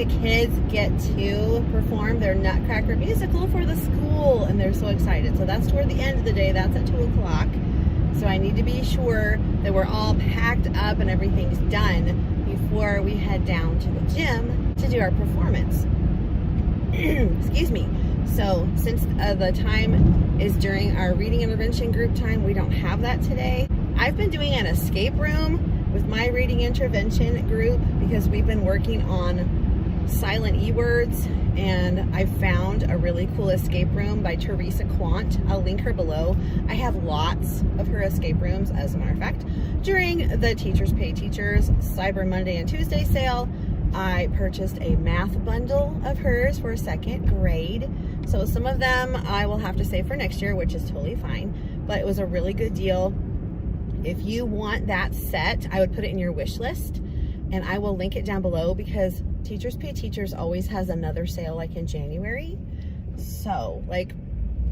the kids get to perform their Nutcracker musical for the school, and they're so excited. So that's toward the end of the day. That's at 2 o'clock. So I need to be sure that we're all packed up and everything's done before we head down to the gym to do our performance. Excuse me. So since the time is during our reading intervention group time, we don't have that today. I've been doing an escape room with my reading intervention group because we've been working on silent E-words, and I found a really cool escape room by Teresa Kwant. I'll link her below. I have lots of her escape rooms, as a matter of fact. During the Teachers Pay Teachers Cyber Monday and Tuesday sale, I purchased a math bundle of hers for 2nd grade. So some of them I will have to save for next year, which is totally fine, but it was a really good deal. If you want that set, I would put it in your wish list, and I will link it down below because Teachers Pay Teachers always has another sale like in January. So like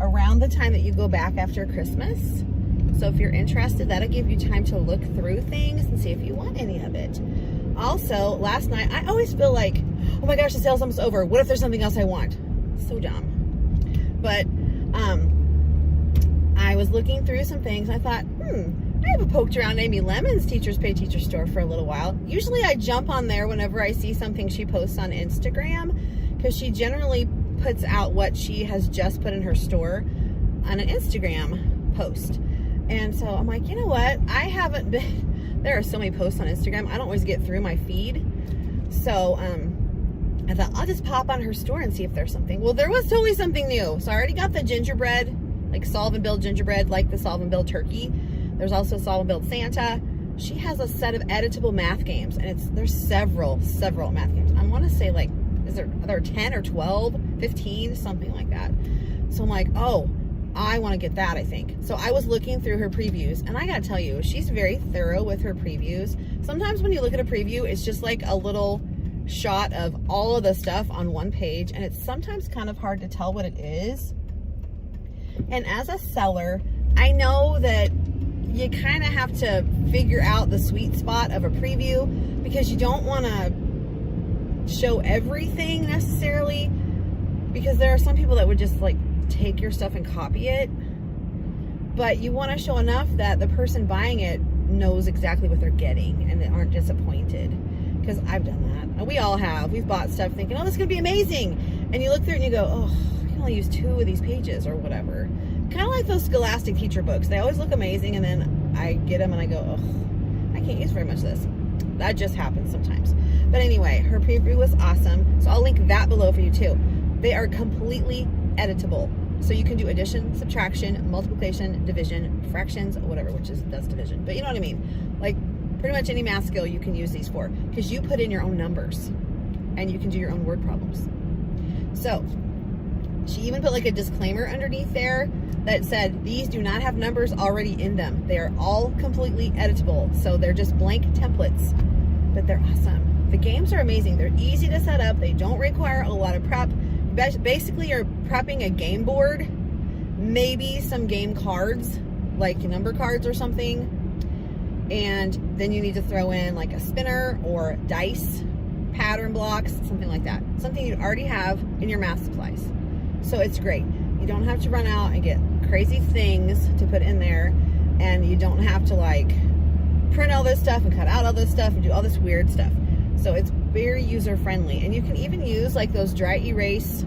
around the time that you go back after Christmas. So if you're interested, that'll give you time to look through things and see if you want any of it. Also, last night, I always feel like, oh my gosh, the sale's almost over. What if there's something else I want? So dumb. But I was looking through some things. I thought, I haven't poked around Amy Lemon's Teachers Pay Teacher store for a little while. Usually I jump on there whenever I see something she posts on Instagram, because she generally puts out what she has just put in her store on an Instagram post. And so I'm like, you know what? I haven't been, there are so many posts on Instagram. I don't always get through my feed. So I thought I'll just pop on her store and see if there's something. Well, there was totally something new. So I already got the gingerbread, like solve and build gingerbread, like the solve and build turkey. There's also solve and build Santa. She has a set of editable math games, and there's several math games. I want to say like, are there 10 or 12, 15, something like that. So I'm like, oh, I want to get that, I think. So I was looking through her previews, and I gotta tell you, she's very thorough with her previews. Sometimes when you look at a preview, it's just like a little shot of all of the stuff on one page, and it's sometimes kind of hard to tell what it is. And as a seller, I know that you kind of have to figure out the sweet spot of a preview, because you don't want to show everything necessarily, because there are some people that would just like take your stuff and copy it, but you want to show enough that the person buying it knows exactly what they're getting and they aren't disappointed. Because I've done that. We all have. We've bought stuff thinking, oh, this is going to be amazing. And you look through it and you go, oh, I can only use 2 of these pages or whatever. Kind of like those Scholastic teacher books. They always look amazing, and then I get them and I go, oh, I can't use very much of this. That just happens sometimes. But anyway, her preview was awesome. So I'll link that below for you too. They are completely editable. So you can do addition, subtraction, multiplication, division, fractions, whatever, that's division. But you know what I mean? Like pretty much any math skill you can use these for, because you put in your own numbers and you can do your own word problems. So she even put like a disclaimer underneath there that said, these do not have numbers already in them. They are all completely editable. So they're just blank templates, but they're awesome. The games are amazing. They're easy to set up. They don't require a lot of prep. Basically, you're prepping a game board, maybe some game cards, like number cards or something. And then you need to throw in like a spinner or dice, pattern blocks, something like that. Something you already have in your math supplies. So it's great. You don't have to run out and get crazy things to put in there, and you don't have to like print all this stuff and cut out all this stuff and do all this weird stuff. So it's very user friendly, and you can even use like those dry erase,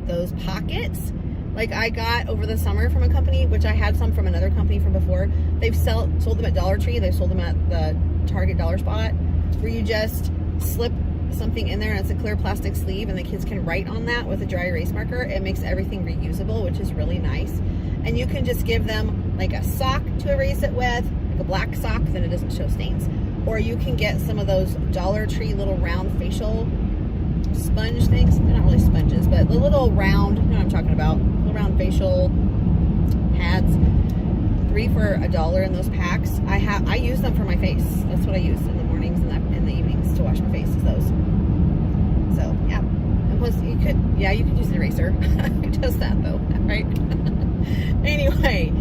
those pockets like I got over the summer from a company, which I had some from another company from before. They've sold them at Dollar Tree. They've sold them at the Target dollar spot, where you just slip something in there and it's a clear plastic sleeve, and the kids can write on that with a dry erase marker. It makes everything reusable, which is really nice. And you can just give them like a sock to erase it with, like a black sock, then it doesn't show stains. Or you can get some of those Dollar Tree little round facial sponge things. They're not really sponges, but the little round, you know what I'm talking about, little round facial pads. 3 for $1 in those packs. I use them for my face. That's what I use in the mornings and in the evenings to wash my face, is those. So yeah. And plus you could use an eraser. Who does that though, right? Anyway,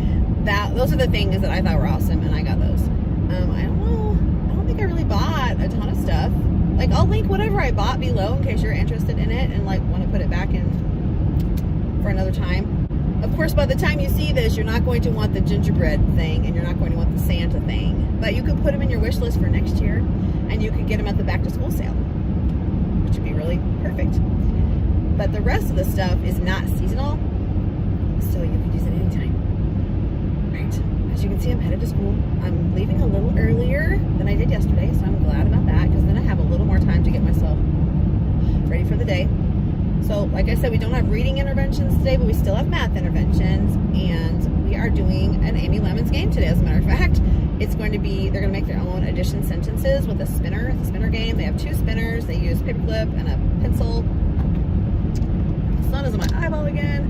those are the things that I thought were awesome, and I got those. I don't know. I don't think I really bought a ton of stuff. Like, I'll link whatever I bought below in case you're interested in it and like want to put it back in for another time. Of course, by the time you see this, you're not going to want the gingerbread thing and you're not going to want the Santa thing. But you could put them in your wish list for next year and you could get them at the back to school sale, which would be really perfect. But the rest of the stuff is not seasonal, so you could use it anytime. Right. As you can see, I'm headed to school. I'm leaving a little earlier than I did yesterday, so I'm glad about that because then I have a little more time to get myself ready for the day. So, like I said, we don't have reading interventions today, but we still have math interventions, and we are doing an Amy Lemon's game today, as a matter of fact. It's going to be, they're going to make their own addition sentences with a spinner. It's a spinner game. They have 2 spinners. They use paperclip and a pencil. The sun is on my eyeball again.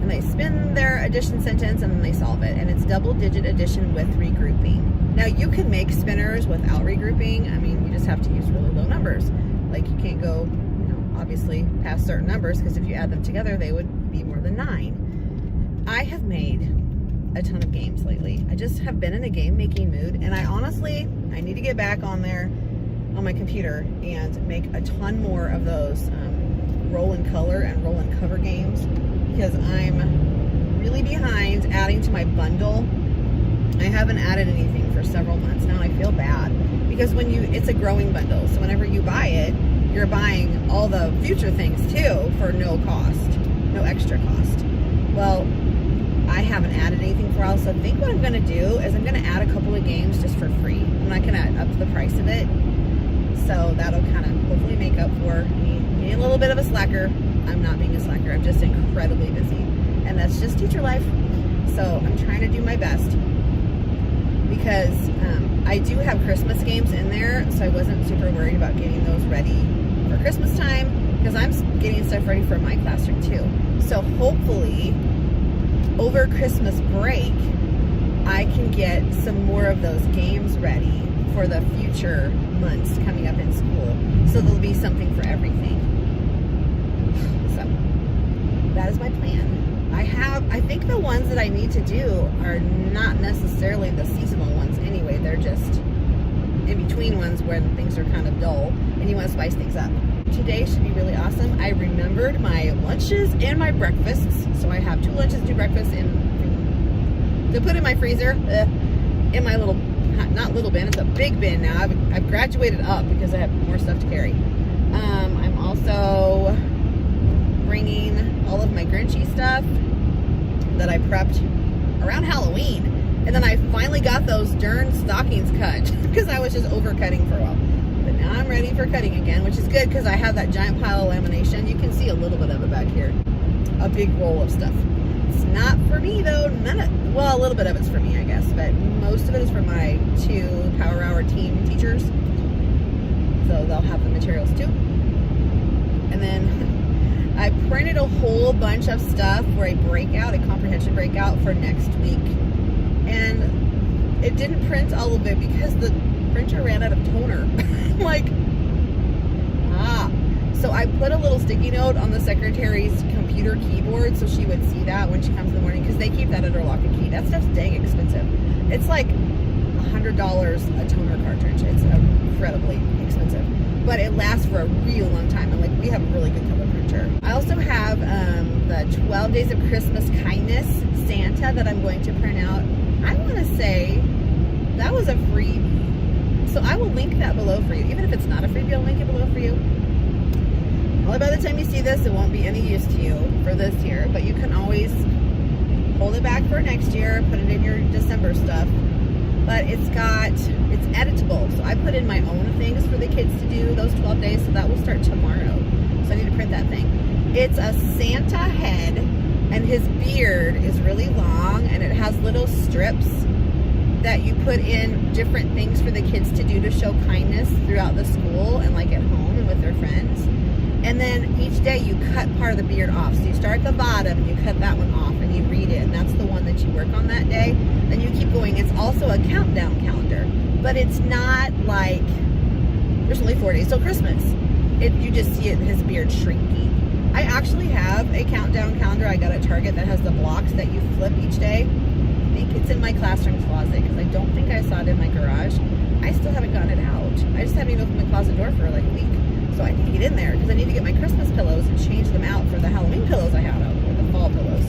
And they spin their addition sentence, and then they solve it. And it's double-digit addition with regrouping. Now, you can make spinners without regrouping. I mean, you just have to use really low numbers. Like, you can't go, obviously past certain numbers, because if you add them together they would be more than 9. I have made a ton of games lately. I just have been in a game making mood, and I need to get back on there on my computer and make a ton more of those roll and color and roll and cover games, because I'm really behind adding to my bundle. I haven't added anything for several months now, and I feel bad because it's a growing bundle, so whenever you buy it, you're buying all the future things too for no cost, no extra cost. Well, I haven't added anything for a while, so I think what I'm going to do is I'm going to add a couple of games just for free. I'm not going to up the price of it, so that'll kind of hopefully make up for me being a little bit of a slacker. I'm not being a slacker, I'm just incredibly busy, and that's just teacher life, so I'm trying to do my best. Because I do have Christmas games in there, so I wasn't super worried about getting those ready for Christmas time, because I'm getting stuff ready for my classroom too. So hopefully over Christmas break I can get some more of those games ready for the future months coming up in school, so there'll be something for everything. So that is my plan. I think the ones that I need to do are not necessarily the seasonal ones anyway. They're just in between ones when things are kind of dull and you want to spice things up. Today should be really awesome. I remembered my lunches and my breakfasts. So I have 2 lunches, 2 breakfasts to put in my freezer, in my little, not little bin, it's a big bin now. I've graduated up because I have more stuff to carry. I'm also bringing all of my Grinchy stuff that I prepped around Halloween, and then I finally got those darn stockings cut because I was just over cutting for a while, but now I'm ready for cutting again, which is good because I have that giant pile of lamination. You can see a little bit of it back here, a big roll of stuff. It's not for me though, well, a little bit of it's for me I guess, but most of it is for my 2 Power Hour team teachers, so they'll have the materials too. And then I printed a whole bunch of stuff for a breakout, a comprehension breakout for next week. And it didn't print all of it because the printer ran out of toner. Like, So I put a little sticky note on the secretary's computer keyboard so she would see that when she comes in the morning, because they keep that under lock and key. That stuff's dang expensive. It's like $100 a toner cartridge. It's incredibly expensive. But it lasts for a real long time, and like we have a really good color printer. I also have the 12 Days of Christmas Kindness Santa that I'm going to print out. I want to say that was a freebie, so I will link that below for you. Even if it's not a freebie, I'll link it below for you. Probably by the time you see this, it won't be any use to you for this year, but you can always hold it back for next year, put it in your December stuff. But it's editable, so I put in my own things for the kids to do those 12 days, so that will start tomorrow. So I need to print that thing. It's a Santa head, and his beard is really long, and it has little strips that you put in different things for the kids to do to show kindness throughout the school and like at home and with their friends. And then each day you cut part of the beard off. So you start at the bottom and you cut that one off and you read it, and that's the one that you work on that day. Then you keep going. It's also a countdown calendar, but it's not like there's only 4 days till Christmas. You just see it, his beard shrinking. I actually have a countdown calendar I got at Target that has the blocks that you flip each day. I think it's in my classroom closet because I don't think I saw it in my garage. I still haven't gotten it out. I just haven't even opened the closet door for like a week. So I need to get in there because I need to get my Christmas pillows and change them out for the Halloween pillows I had out, or the fall pillows.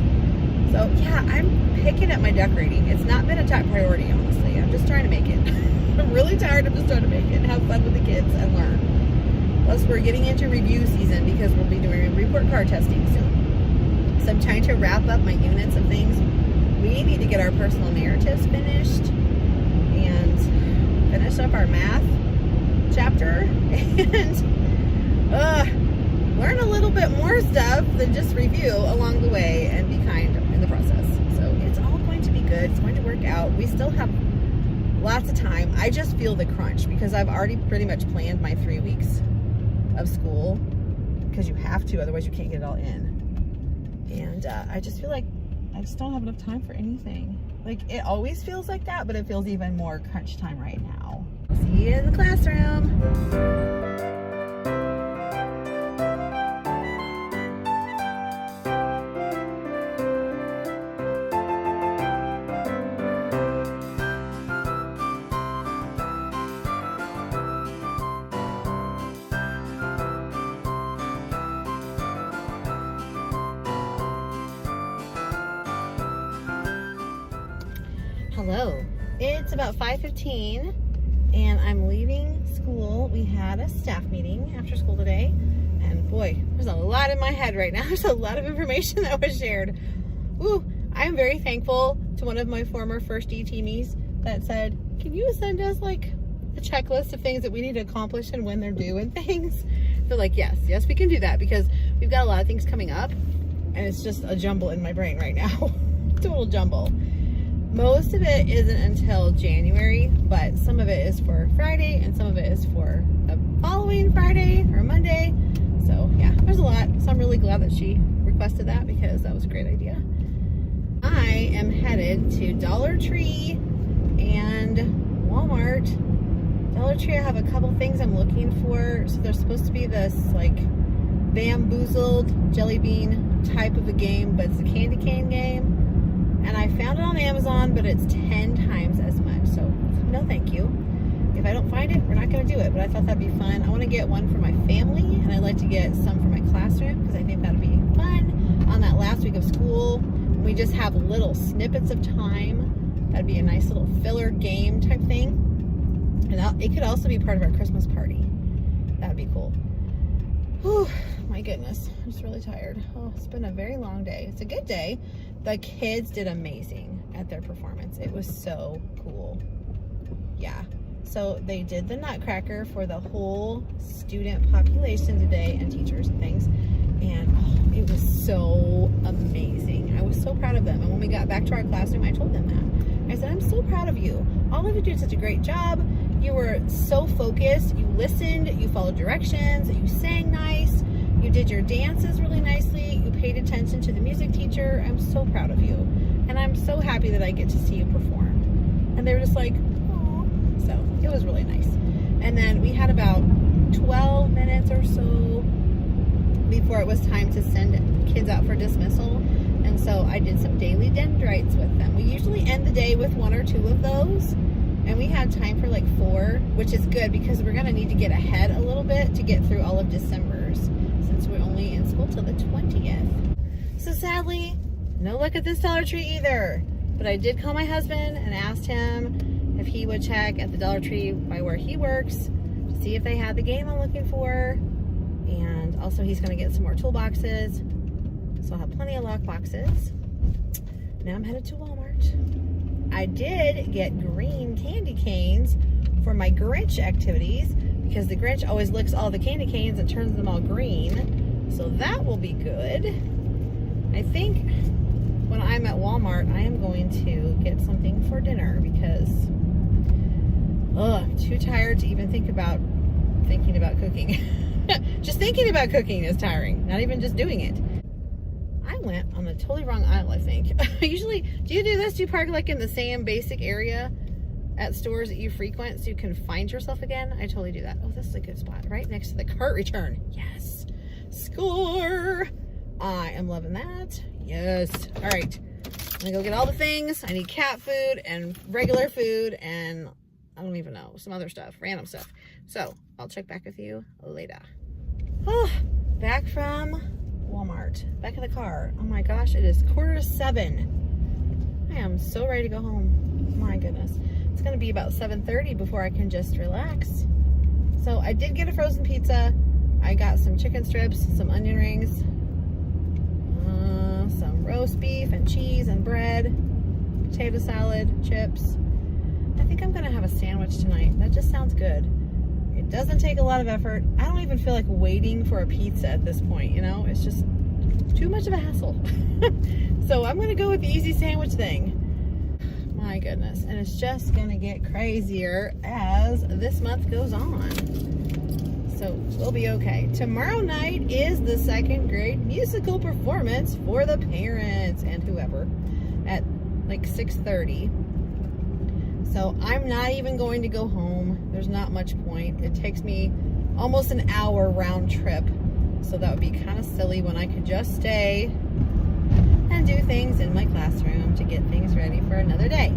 So yeah, I'm picking up my decorating. It's not been a top priority, honestly. I'm just trying to make it. I'm really tired. I'm just trying to make it and have fun with the kids and learn. Plus, we're getting into review season because we'll be doing report card testing soon. So I'm trying to wrap up my units of things. We need to get our personal narratives finished and finish up our math chapter and learn a little bit more stuff than just review along the way and be kind in the process. So it's all going to be good. It's going to work out. We still have lots of time. I just feel the crunch because I've already pretty much planned my 3 weeks of school because you have to, otherwise you can't get it all in. And I just feel like I just don't have enough time for anything. Like, it always feels like that, but it feels even more crunch time right now. See you in the classroom. Hello, it's about 5:15 and I'm leaving school. We had a staff meeting after school today and boy, there's a lot in my head right now. There's a lot of information that was shared. Ooh, I'm very thankful to one of my former first E teamies that said, can you send us like a checklist of things that we need to accomplish and when they're due and things? They're like, yes, we can do that because we've got a lot of things coming up and it's just a jumble in my brain right now. Total jumble. Most of it isn't until January, but some of it is for Friday and some of it is for the following Friday or Monday. So yeah, there's a lot. So I'm really glad that she requested that because that was a great idea. I am headed to Dollar Tree and Walmart. Dollar Tree, I have a couple things I'm looking for. So there's supposed to be this like bamboozled jelly bean type of a game, but it's a candy cane game. And I found it on Amazon, but it's 10 times as much. So no thank you. If I don't find it, we're not going to do it. But I thought that'd be fun. I want to get one for my family, and I'd like to get some for my classroom because I think that'd be fun on that last week of school. We just have little snippets of time. That'd be a nice little filler game type thing. And it could also be part of our Christmas party. That'd be cool. Whew, my goodness, I'm just really tired. Oh, it's been a very long day. It's a good day. The kids did amazing at their performance. It was so cool. Yeah. So they did the Nutcracker for the whole student population today and teachers and things. And oh, it was so amazing. I was so proud of them. And when we got back to our classroom, I told them that. I said, I'm so proud of you. All of you did such a great job. You were so focused. You listened. You followed directions. You sang nice. You did your dances really nicely. You paid attention to the music teacher. I'm so proud of you. And I'm so happy that I get to see you perform. And they were just like, oh. So it was really nice. And then we had about 12 minutes or so before it was time to send kids out for dismissal. And so I did some daily dendrites with them. We usually end the day with 1 or 2 of those. And we had time for like 4, which is good because we're going to need to get ahead a little bit to get through all of December's since we're only in school till the 20th. So sadly, no luck at this Dollar Tree either. But I did call my husband and asked him if he would check at the Dollar Tree by where he works to see if they had the game I'm looking for. And also he's going to get some more toolboxes. So I'll have plenty of lock boxes. Now I'm headed to Walmart. I did get green candy canes for my Grinch activities because the Grinch always licks all the candy canes and turns them all green. So that will be good. I think when I'm at Walmart, I am going to get something for dinner because I'm too tired to even think about cooking. Just thinking about cooking is tiring, not even just doing it. I went on the totally wrong aisle, I think. Usually, do you do this? Do you park like in the same basic area at stores that you frequent so you can find yourself again? I totally do that. Oh, this is a good spot. Right next to the cart return. Yes. Score. I am loving that. Yes. All right. I'm gonna go get all the things. I need cat food and regular food and I don't even know, some other stuff, random stuff. So I'll check back with you later. Oh, back from Walmart, back in the car. Oh my gosh, it is 6:45. I am so ready to go home. My goodness. It's gonna be about 7:30 before I can just relax. So I did get a frozen pizza. I got some chicken strips, some onion rings, some roast beef and cheese and bread, potato salad, chips. I think I'm gonna have a sandwich tonight. That just sounds good. It doesn't take a lot of effort. I don't even feel like waiting for a pizza at this point, you know? It's just too much of a hassle. So I'm gonna go with the easy sandwich thing. My goodness. And it's just gonna get crazier as this month goes on. So we'll be okay. Tomorrow night is the second grade musical performance for the parents and whoever at like 6:30. So I'm not even going to go home. There's not much point. It takes me almost an hour round trip. So that would be kind of silly when I could just stay and do things in my classroom to get things ready for another day.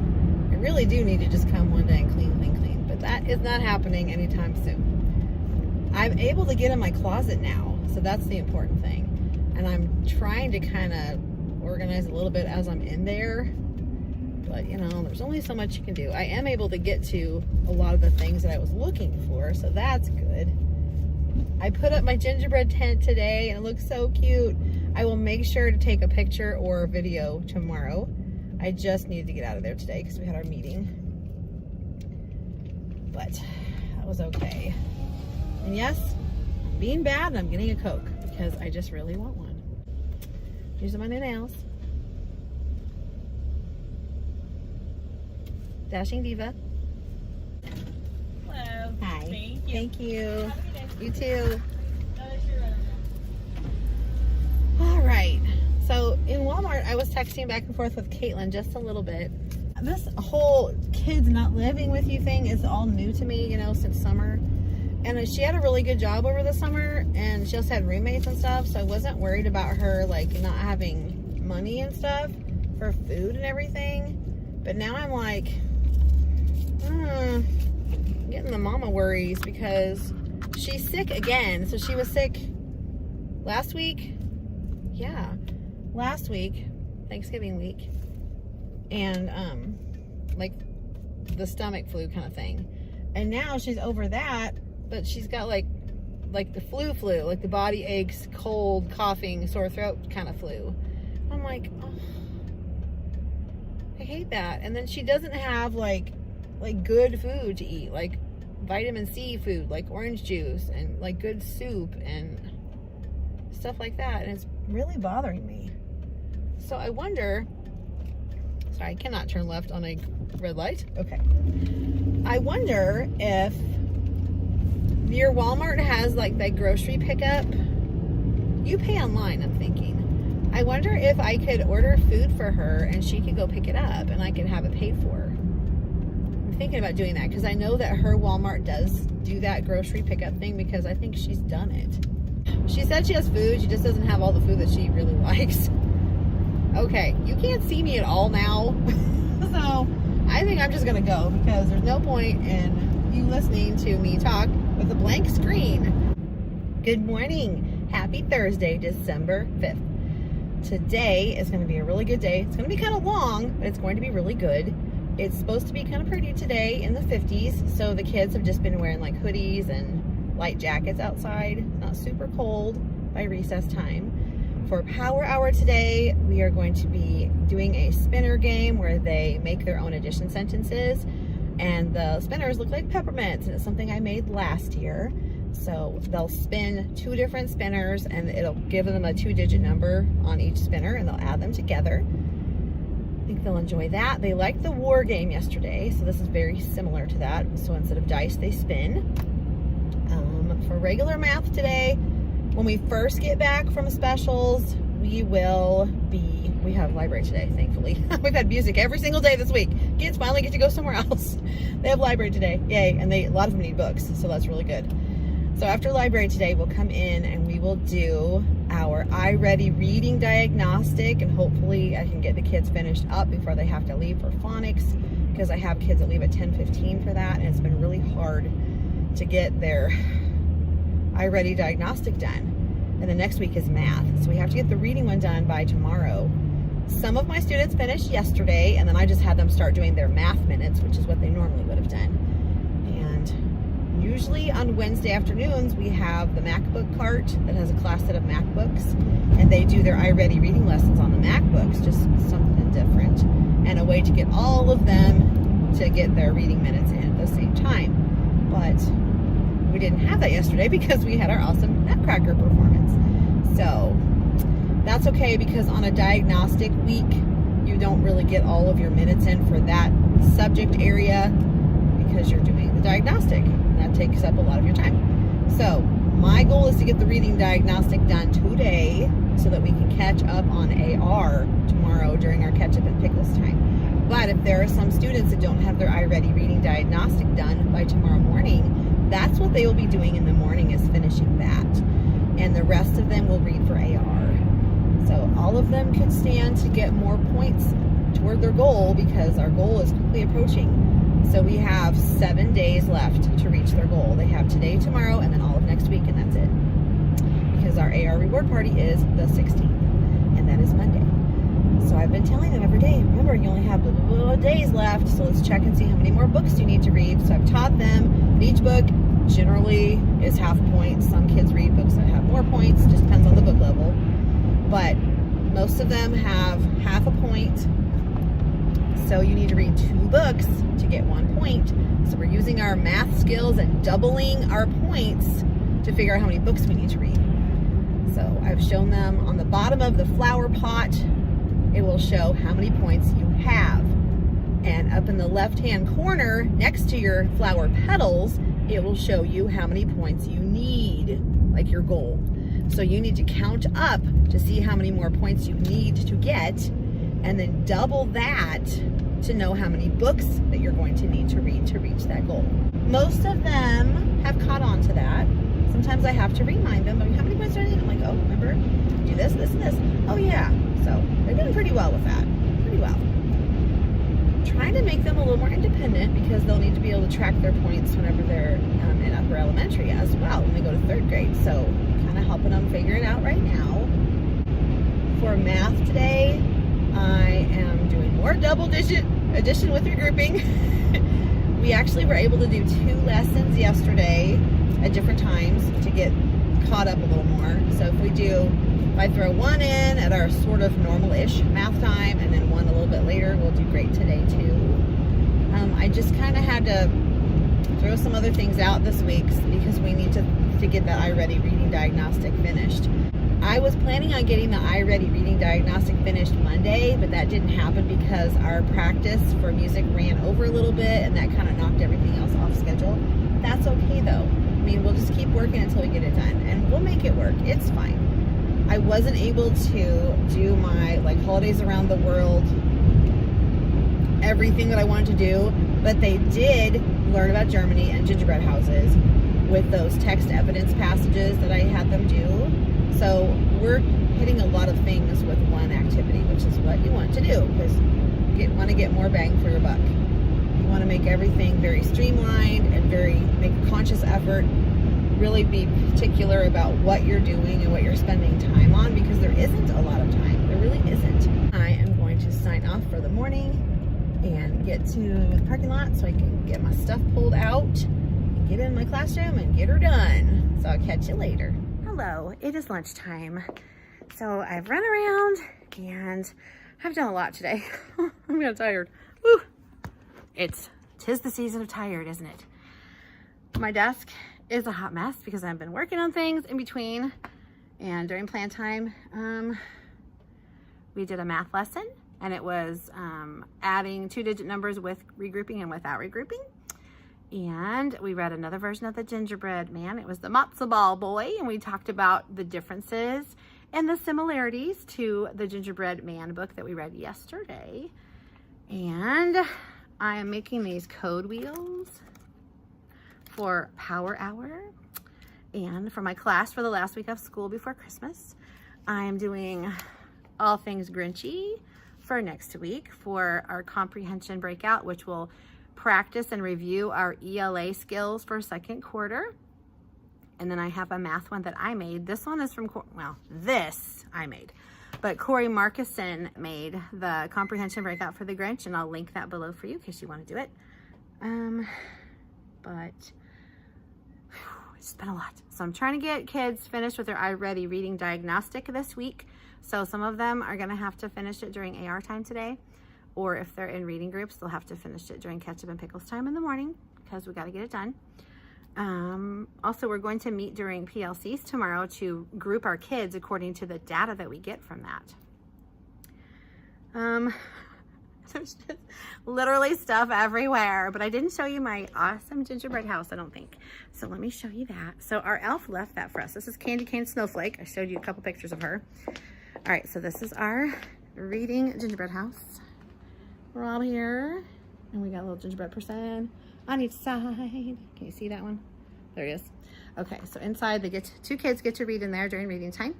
I really do need to just come one day and clean, but that is not happening anytime soon. I'm able to get in my closet now, so that's the important thing. And I'm trying to kind of organize a little bit as I'm in there. But, you know, there's only so much you can do. I am able to get to a lot of the things that I was looking for, so that's good. I put up my gingerbread tent today, and it looks so cute. I will make sure to take a picture or a video tomorrow. I just needed to get out of there today because we had our meeting. But that was okay. And yes, I'm being bad, and I'm getting a Coke because I just really want one. These are my new nails. Dashing Diva. Hello. Hi. Thank you. Thank you. Have a good day. You too. No, All right. So in Walmart, I was texting back and forth with Caitlin just a little bit. This whole kids not living with you thing is all new to me, you know, since summer. And she had a really good job over the summer, and she also had roommates and stuff, so I wasn't worried about her, like, not having money and stuff for food and everything. But now I'm like, getting the mama worries because she's sick again. So she was sick last week. Yeah, last week, Thanksgiving week. And, like, the stomach flu kind of thing. And now she's over that, but she's got, like the flu, like the body aches, cold, coughing, sore throat kind of flu. I'm like, oh, I hate that. And then she doesn't have, like good food to eat, like vitamin C food, like orange juice, and, like, good soup, and stuff like that. And it's really bothering me. So I wonder... Sorry, I cannot turn left on a red light. Okay. I wonder if your Walmart has, like, that grocery pickup. You pay online, I'm thinking. I wonder if I could order food for her and she could go pick it up and I could have it paid for. I'm thinking about doing that because I know that her Walmart does do that grocery pickup thing because I think she's done it. She said she has food, she just doesn't have all the food that she really likes. Okay, you can't see me at all now, so I think I'm just gonna go because there's no point in you listening to me talk with a blank screen. Good morning. Happy Thursday, December 5th. Today is gonna be a really good day. It's gonna be kind of long, but it's going to be really good. It's supposed to be kind of pretty today in the 50s, so the kids have just been wearing, like, hoodies and light jackets outside. It's not super cold by recess time. For Power Hour today, we are going to be doing a spinner game where they make their own addition sentences, and the spinners look like peppermints, and it's something I made last year. So they'll spin 2 different spinners, and it'll give them a 2-digit number on each spinner, and they'll add them together. I think they'll enjoy that. They liked the war game yesterday, so this is very similar to that. So instead of dice, they spin. For regular math today, when we first get back from specials, we have library today, thankfully. We've had music every single day this week. Kids finally get to go somewhere else. They have library today, yay, and a lot of them need books, so that's really good. So after library today, we'll come in and we will do our iReady reading diagnostic, and hopefully I can get the kids finished up before they have to leave for phonics, because I have kids that leave at 10:15 for that, and it's been really hard to get their iReady diagnostic done. And the next week is math, so we have to get the reading one done by tomorrow. Some of my students finished yesterday, and then I just had them start doing their math minutes, which is what they normally would have done. And usually on Wednesday afternoons, we have the MacBook cart that has a class set of MacBooks, and they do their iReady reading lessons on the MacBooks, just something different, and a way to get all of them to get their reading minutes in at the same time. But we didn't have that yesterday because we had our awesome Nutcracker performance. So that's okay, because on a diagnostic week, you don't really get all of your minutes in for that subject area because you're doing the diagnostic, and that takes up a lot of your time. So my goal is to get the reading diagnostic done today so that we can catch up on AR tomorrow during our ketchup and pickles time. But if there are some students that don't have their iReady reading diagnostic done by tomorrow morning, that's what they will be doing in the morning, is finishing that. And the rest of them will read for AR. So all of them could stand to get more points toward their goal, because our goal is quickly approaching. So we have 7 days left to reach their goal. They have today, tomorrow, and then all of next week, and that's it. Because our AR reward party is the 16th, and that is Monday. So I've been telling them every day, remember, you only have days left, so let's check and see how many more books you need to read. So I've taught them that each book generally is half a point. Some kids read books that have more points, just depends on the book level. But most of them have half a point. So you need to read 2 books to get 1 point. So we're using our math skills and doubling our points to figure out how many books we need to read. So I've shown them on the bottom of the flower pot, it will show how many points you have. And up in the left-hand corner, next to your flower petals, it will show you how many points you need, like your goal. So you need to count up to see how many more points you need to get, and then double that to know how many books that you're going to need to read to reach that goal. Most of them have caught on to that. Sometimes I have to remind them, how many points do I need? I'm like, oh, remember, do this, this, and this. Oh yeah, so they're doing pretty well with that, pretty well. Trying to make them a little more independent, because they'll need to be able to track their points whenever they're in upper elementary as well, when they go to 3rd grade. So kind of helping them figure it out right now. For math today, I am doing more double-digit addition with regrouping. We actually were able to do 2 lessons yesterday at different times to get caught up a little more. So if I throw 1 in at our sort of normal-ish math time, and then 1 a little bit later, we'll do great today too. I just kind of had to throw some other things out this week because we need to get that iReady reading diagnostic finished. I was planning on getting the iReady reading diagnostic finished Monday, but that didn't happen because our practice for music ran over a little bit, and that kind of knocked everything else off schedule. That's okay though. I mean, we'll just keep working until we get it done, and we'll make it work. It's fine. I wasn't able to do my holidays around the world, everything that I wanted to do, but they did learn about Germany and gingerbread houses with those text evidence passages that I had them do. So we're hitting a lot of things with one activity, which is what you want to do, because you want to get more bang for your buck. You want to make everything very streamlined and make a conscious effort, really be particular about what you're doing and what you're spending time on, because there isn't a lot of time. There really isn't. I am going to sign off for the morning and get to the parking lot so I can get my stuff pulled out, get in my classroom, and get her done. So I'll catch you later. Hello, it is lunchtime. So I've run around and I've done a lot today. I'm kind of tired. Woo. Tis the season of tired, isn't it? My desk is a hot mess because I've been working on things in between, and during plan time, we did a math lesson, and it was adding 2-digit numbers with regrouping and without regrouping. And we read another version of the Gingerbread Man. It was the matzo ball boy, and we talked about the differences and the similarities to the Gingerbread Man book that we read yesterday. And I am making these code wheels for Power Hour and for my class for the last week of school before Christmas. I am doing all things Grinchy for next week for our comprehension breakout, which will practice and review our ELA skills for second quarter. And then I have a math one that I made. This one is from, well, this I made. But Corey Markison made the comprehension breakout for the Grinch, and I'll link that below for you in case you want to do it. But it's been a lot. So I'm trying to get kids finished with their iReady reading diagnostic this week. So some of them are going to have to finish it during AR time today, or if they're in reading groups, they'll have to finish it during ketchup and pickles time in the morning because we got to get it done. Also, we're going to meet during PLCs tomorrow to group our kids according to the data that we get from that. There's just literally stuff everywhere, but I didn't show you my awesome gingerbread house, I don't think. So let me show you that. So our elf left that for us. This is Candy Cane Snowflake. I showed you a couple pictures of her. All right, so this is our reading gingerbread house. We're all here, and we got a little gingerbread person on each side. Can you see that one? There he is. Okay, so inside two kids get to read in there during reading time.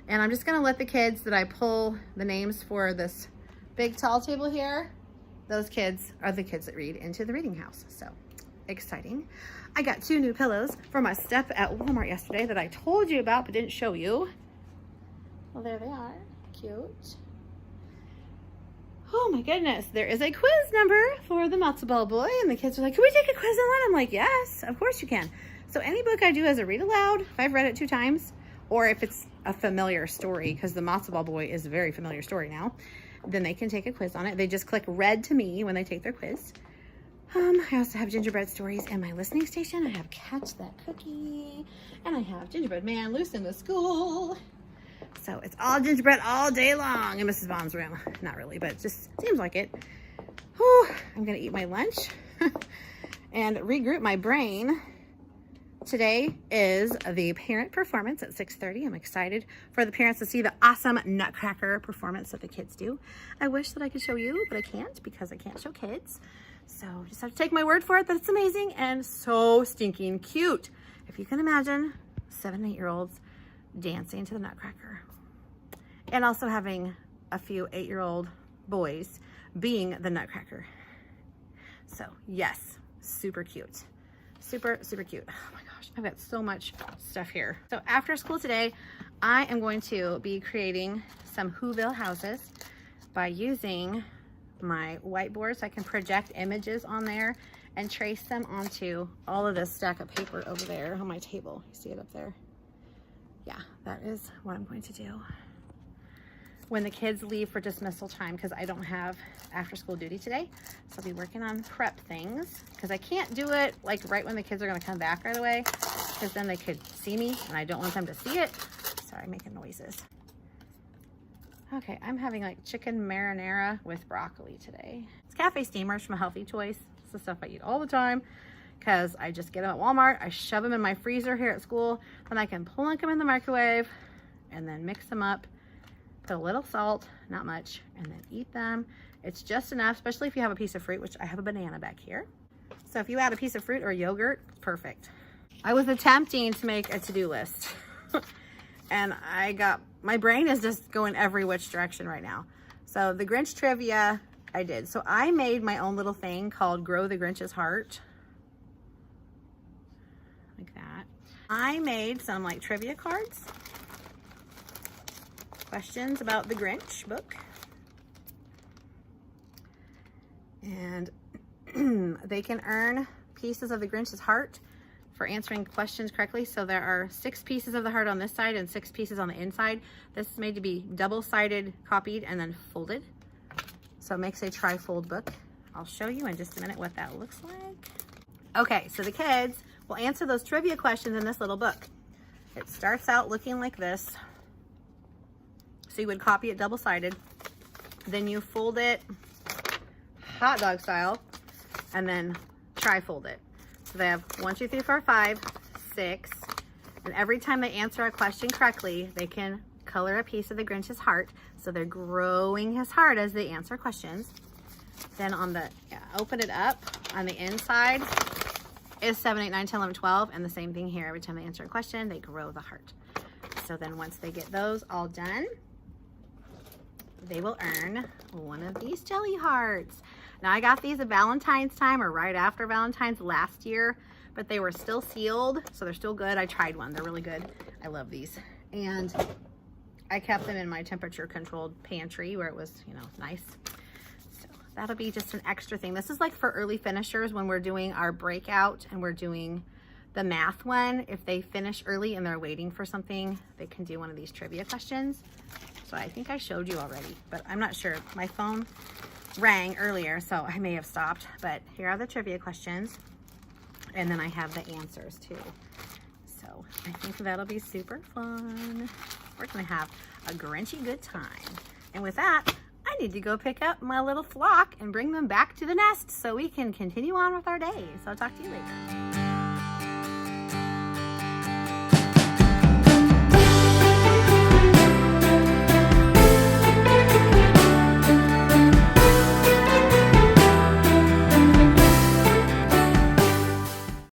And I'm just gonna let the kids that I pull the names for this big tall table here, those kids are the kids that read into the reading house. So exciting. I got 2 new pillows for my step at Walmart yesterday that I told you about but didn't show you. Well, there they are, cute. Oh my goodness, there is a quiz number for the matzo ball boy, and the kids are like, can we take a quiz on one? I'm like, yes, of course you can. So any book I do as a read aloud, if I've read it 2 times, or if it's a familiar story, because the matzo ball boy is a very familiar story now, then they can take a quiz on it. They just click read to me when they take their quiz. I also have gingerbread stories in my listening station. I have Catch That Cookie, and I have Gingerbread Man Loose in the School. So it's all gingerbread all day long in Mrs. Vaughn's room. Not really, but it just seems like it. Whew, I'm gonna eat my lunch and regroup my brain. Today is the parent performance at 6:30. I'm excited for the parents to see the awesome Nutcracker performance that the kids do. I wish that I could show you, but I can't because I can't show kids. So just have to take my word for it that it's amazing and so stinking cute. If you can imagine 7 and 8-year-olds dancing to the Nutcracker. And also having a few 8-year-old boys being the Nutcracker. So yes, super cute. Super, super cute. Oh my gosh, I've got so much stuff here. So after school today, I am going to be creating some Whoville houses by using my whiteboard so I can project images on there and trace them onto all of this stack of paper over there on my table. You see it up there? Yeah, that is what I'm going to do when the kids leave for dismissal time, because I don't have after school duty today. So I'll be working on prep things because I can't do it like right when the kids are going to come back right away, because then they could see me and I don't want them to see it. Sorry, making noises. Okay, I'm having like chicken marinara with broccoli today. It's cafe steamers from Healthy Choice. It's the stuff I eat all the time because I just get them at Walmart. I shove them in my freezer here at school, then I can plunk them in the microwave and then mix them up. Put a little salt, not much, and then eat them. It's just enough, especially if you have a piece of fruit, which I have a banana back here. So if you add a piece of fruit or yogurt, it's perfect. I was attempting to make a to-do list and my brain is just going every which direction right now. So the Grinch trivia I did. So I made my own little thing called Grow the Grinch's Heart. Like that. I made some like trivia cards. Questions about the Grinch book. And they can earn pieces of the Grinch's heart for answering questions correctly. So there are 6 pieces of the heart on this side and 6 pieces on the inside. This is made to be double-sided, copied, and then folded. So it makes a tri-fold book. I'll show you in just a minute what that looks like. Okay, so the kids will answer those trivia questions in this little book. It starts out looking like this. So you would copy it double-sided, then you fold it hot dog style, and then tri-fold it. So they have 1, 2, 3, 4, 5, 6, and every time they answer a question correctly, they can color a piece of the Grinch's heart. So they're growing his heart as they answer questions. Then on the, open it up, on the inside is 7, 8, 9, 10, 11, 12, and the same thing here. Every time they answer a question, they grow the heart. So then once they get those all done, they will earn one of these jelly hearts. Now I got these at Valentine's time or right after Valentine's last year, but they were still sealed, so they're still good. I tried one, they're really good. I love these. And I kept them in my temperature controlled pantry where it was, you know, nice. So that'll be just an extra thing. This is like for early finishers when we're doing our breakout and we're doing the math one. If they finish early and they're waiting for something, they can do one of these trivia questions. So I think I showed you already, but I'm not sure. My phone rang earlier, so I may have stopped, but here are the trivia questions. And then I have the answers too. So I think that'll be super fun. We're gonna have a Grinchy good time. And with that, I need to go pick up my little flock and bring them back to the nest so we can continue on with our day. So I'll talk to you later.